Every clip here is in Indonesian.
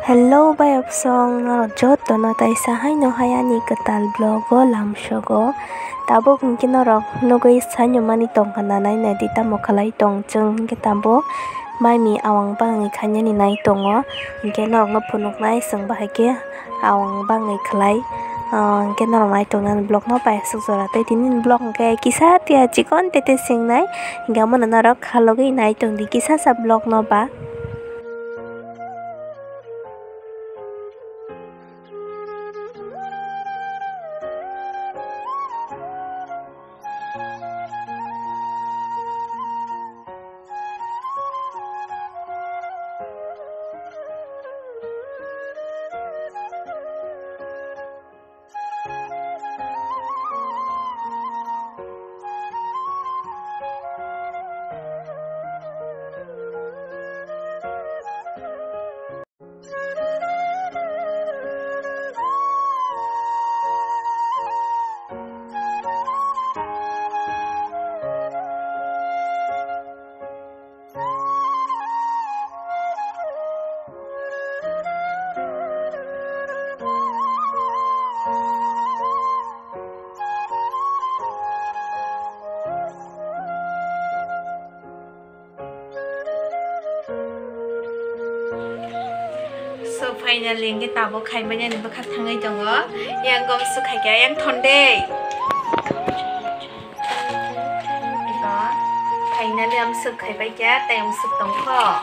Hello bayap song jot no tai sahai no hayani ketal blogo lamshogo tabo mungkin norok nogoi sanyo mani tong kana nai na dita mokalai tong chung ke tabo mai mi awang bang ni khanya ni nai tongo ke norok no punuk nai sung bahai ke awang bang ni khlai ke norok nai tong nan blog no pai sujora tai tinin blog ke kisa tia chikon tete sing nai gamon norok khalogi nai tong di kisa sa blog no ba So finally cái tabo khai mà nhân bác thằng ấy chồng á, yang gom sự khai cái yang thon đây. Đó, finally em sự khai bây giờ, tại em sự tổng kho.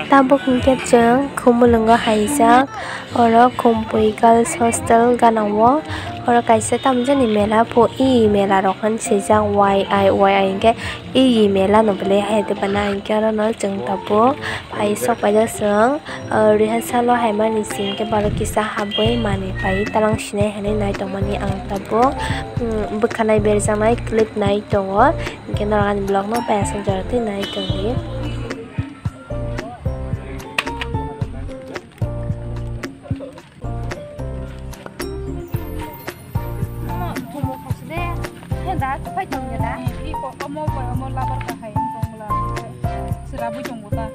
Tabo kungket jeng kumulungo haijak oro kumpui girls hostel ganangwo oro kaisa tamjani mela po mela rokan sejak YI ke mela no bele haide bana ke oro no jeng tabo pai sok pai jaseng rehearsal haimani sing ke baro kisa haboi mani pai talang sine hane nai tongmani ang tabo bukhanai berjanai clip nai tongo ke noran blog no pai sanjarati nai tongi đã phải trồng nhà đã khi có mua phải mua lá bát cả hay trồng là sữa bưởi trồng của ta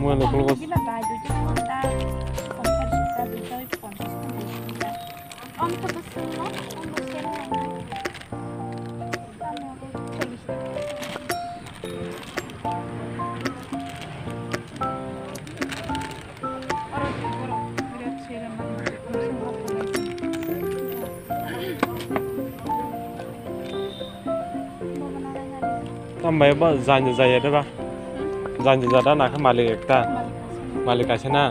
mua được luôn cái là đại rồi chứ không ta còn phải sữa bưởi chơi còn ông có bớt xương nó ông bớt xương này tambah apa zanya zaya ada ba zanya zada nak malik ekta malik asana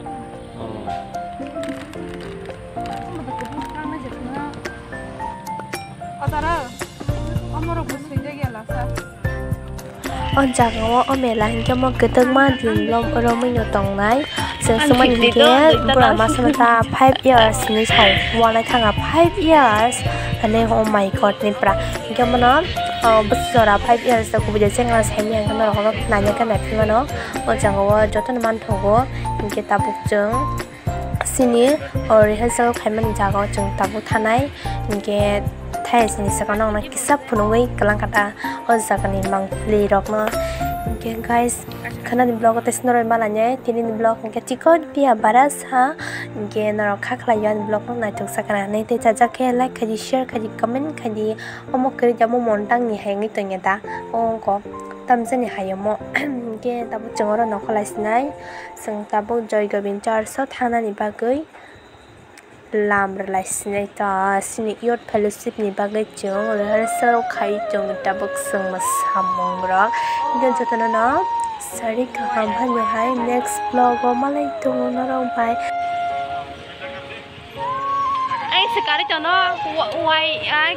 on jangawa o melang ke mo keteng ma din lom ro mi no tong nai seng seman ke brahma samata 5 years ni chau wala thanga 5 years ane oh my god ni pra ke mo no besora 5 years ko bija senga sem yang kana ro nanya ka mek no o jangawa joton man thogo ke tabuk jeng sini or rehearsal khaiman jago jeng tabuk thanai ke thai sini sakanong na kisap punoi kalang kata o zakani mangli rok no ke guys kana di blog tes noroi malanya tini di blog ke tikot pia baras ha ke noro khakla yan blog no nai tuk sakana nei te jaja ke like khaji share khaji comment khaji omo kri jamu montang ni hengi to nyata o ko tamjani hayamo ke tabu jongoro no kholai sinai sing tabu joy gobin char so thana ni bagoi lam relai sinai ta sini yot fellowship ni bagai jong rehearsal khai jong tabuk sung masamong ro den jotana na sari kaham han hai next vlog o malai tung no rong pai ai sekali chono wai ai